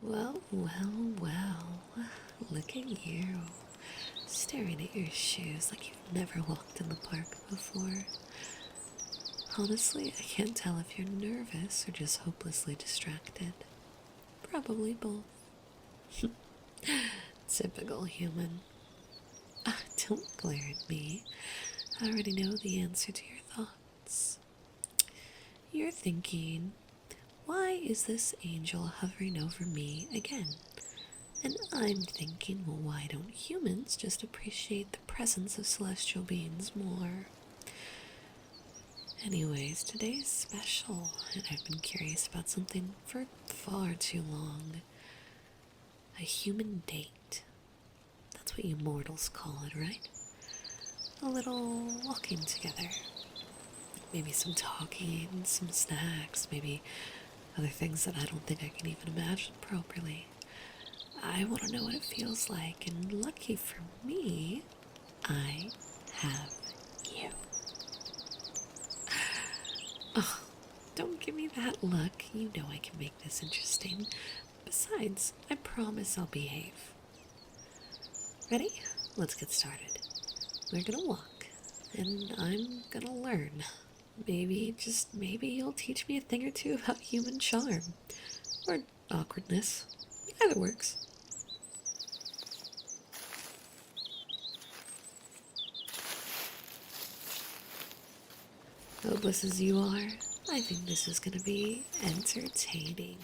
Well, well, well. Look at you. Staring at your shoes like you've never walked in the park before. Honestly, I can't tell if you're nervous or just hopelessly distracted. Probably both. Typical human. Don't glare at me. I already know the answer to your thoughts. You're thinking, why is this angel hovering over me again? And I'm thinking, well, why don't humans just appreciate the presence of celestial beings more? Anyways, today's special, and I've been curious about something for far too long. A human date. That's what you mortals call it, right? A little walking together. Maybe some talking, some snacks, maybe other things that I don't think I can even imagine properly. I want to know what it feels like, and lucky for me, I have you. Oh, don't give me that look. You know I can make this interesting. Besides, I promise I'll behave. Ready? Let's get started. We're gonna walk, and I'm gonna learn. Maybe, just maybe, you'll teach me a thing or two about human charm. Or awkwardness. Either works. Hopeless as you are, I think this is gonna be entertaining.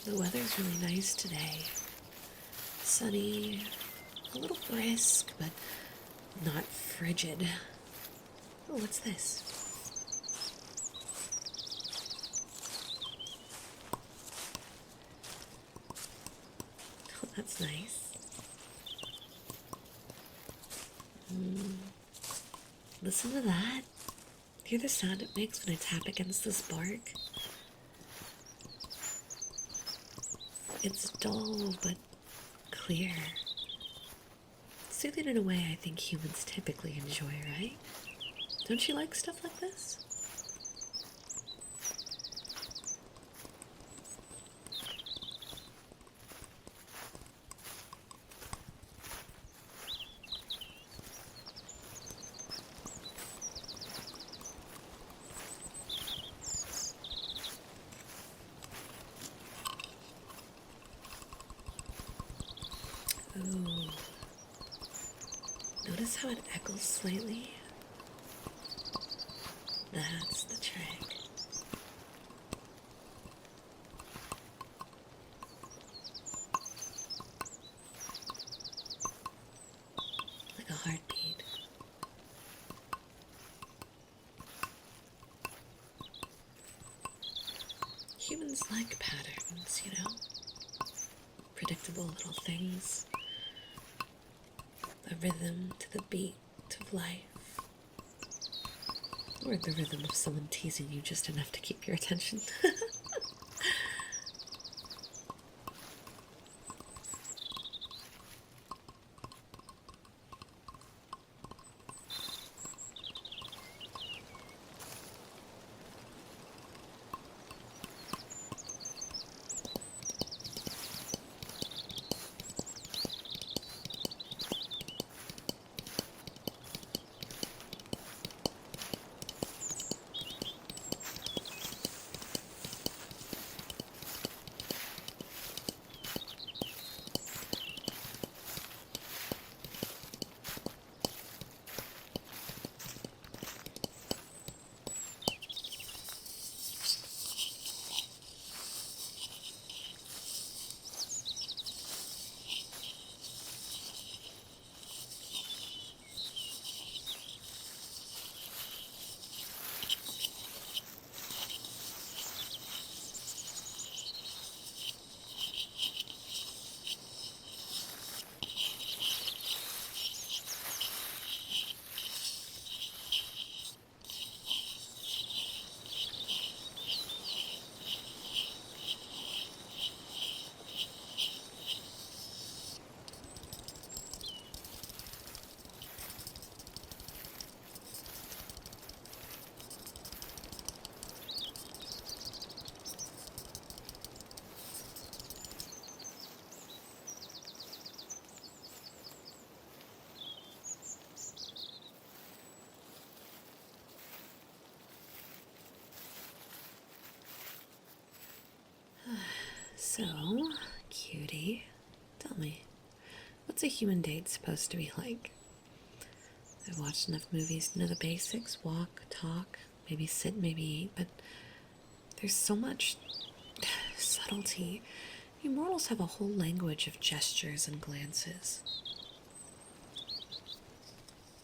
The weather's really nice today. Sunny, a little brisk, but not frigid. Oh, what's this? Oh, that's nice. Listen to that. Hear the sound it makes when I tap against this bark? It's dull, but clear. Soothing in a way I think humans typically enjoy, right? Don't you like stuff like this? Ooh. Notice how it echoes slightly? That's the trick. Like a heartbeat. Humans like patterns, you know? Predictable little things. A rhythm to the beat of life. Or the rhythm of someone teasing you just enough to keep your attention. So, cutie, tell me, what's a human date supposed to be like? I've watched enough movies to know the basics: walk, talk, maybe sit, maybe eat, but there's so much subtlety. You mortals have a whole language of gestures and glances.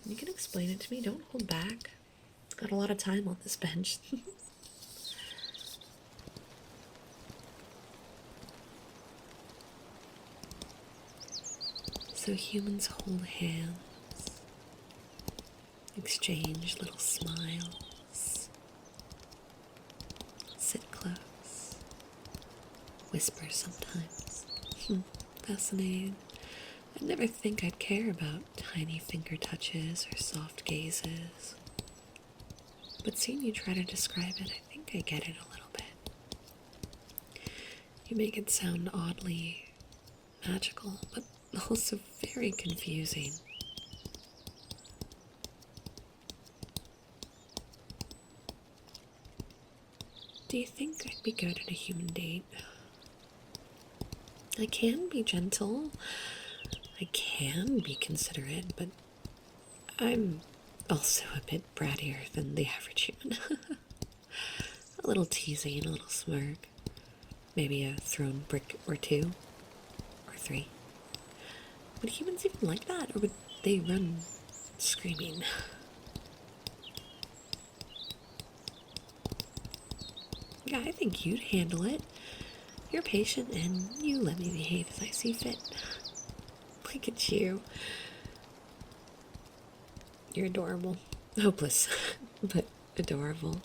You can explain it to me, don't hold back. Got a lot of time on this bench. So humans hold hands, exchange little smiles, sit close, whisper sometimes. Fascinating. I'd never think I'd care about tiny finger touches or soft gazes. But seeing you try to describe it, I think I get it a little bit. You make it sound oddly magical, but also very confusing. Do you think I'd be good at a human date? I can be gentle, I can be considerate, but I'm also a bit brattier than the average human. A little teasing, a little smirk, maybe a thrown brick or two, or three. Would humans even like that, or would they run screaming? Yeah, I think you'd handle it. You're patient, and you let me behave as I see fit. Look at you. You're adorable. Hopeless, but adorable.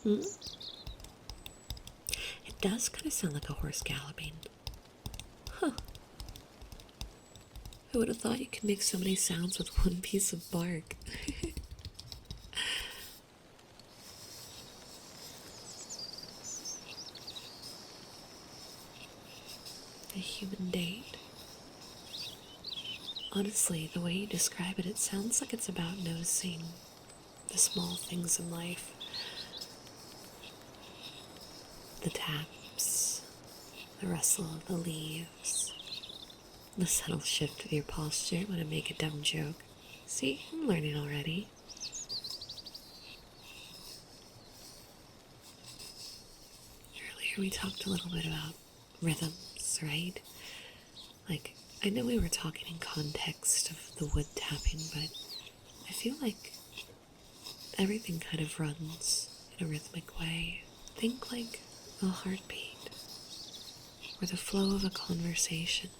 Hmm? It does kind of sound like a horse galloping. Huh. Who would have thought you could make so many sounds with one piece of bark? A human date. Honestly, the way you describe it, it sounds like it's about noticing the small things in life. The taps, the rustle of the leaves, the subtle shift of your posture when I make a dumb joke. See, I'm learning already. Earlier we talked a little bit about rhythms, right? Like, I know we were talking in context of the wood tapping, but I feel like everything kind of runs in a rhythmic way. Think like a heartbeat or the flow of a conversation.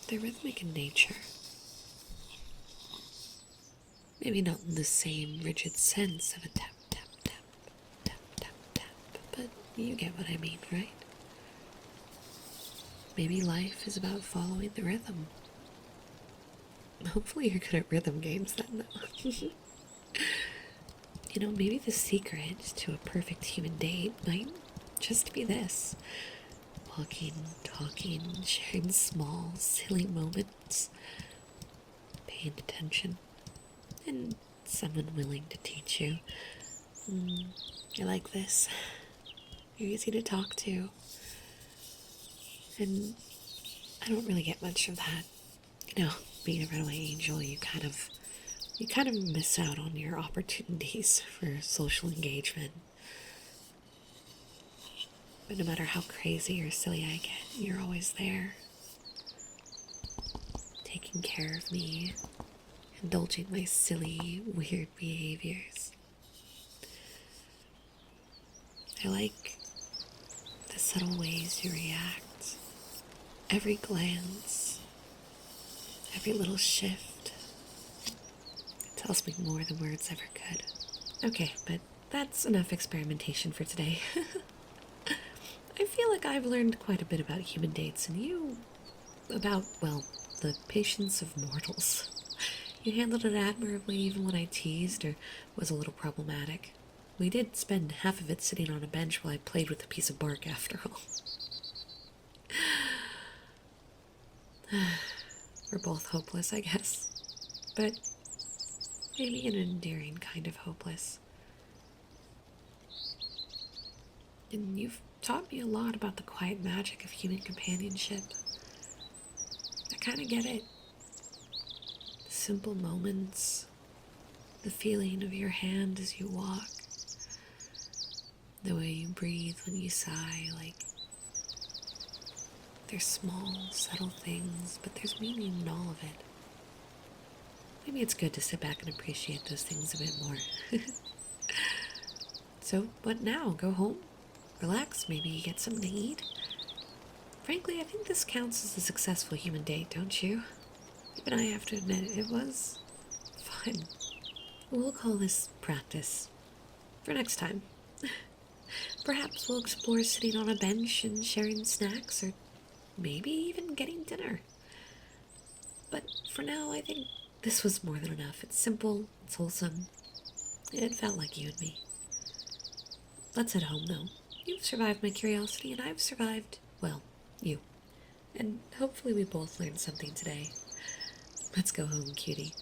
They're rhythmic in nature. Maybe not in the same rigid sense of a tap, tap, tap, tap, tap, tap, but you get what I mean, right? Maybe life is about following the rhythm. Hopefully you're good at rhythm games then, though. You know, maybe the secret to a perfect human date might just be this. Walking, talking, sharing small, silly moments, paying attention, and someone willing to teach you. I like this. You're easy to talk to. And I don't really get much of that. You know, being a runaway angel, you kind of miss out on your opportunities for social engagement. But no matter how crazy or silly I get, you're always there. Taking care of me, indulging my silly, weird behaviors. I like the subtle ways you react. Every glance, every little shift. It tells me more than words ever could. Okay, but that's enough experimentation for today. I feel like I've learned quite a bit about human dates, and you about, well, the patience of mortals. You handled it admirably even when I teased or was a little problematic. We did spend half of it sitting on a bench while I played with a piece of bark after all. We're both hopeless, I guess. But maybe an endearing kind of hopeless. And you've taught me a lot about the quiet magic of human companionship. I kind of get it. The simple moments, the feeling of your hand as you walk, the way you breathe when you sigh, like they're small, subtle things, but there's meaning in all of it. Maybe it's good to sit back and appreciate those things a bit more. So, what now? Go home? Relax? Maybe get something to eat? Frankly, I think this counts as a successful human date, don't you? Even I have to admit, it was fun. We'll call this practice. For next time. Perhaps we'll explore sitting on a bench and sharing snacks, or maybe even getting dinner. But for now, I think this was more than enough. It's simple, it's wholesome. It felt like you and me. Let's head home, though. You've survived my curiosity, and I've survived, well, you. And hopefully we both learned something today. Let's go home, cutie.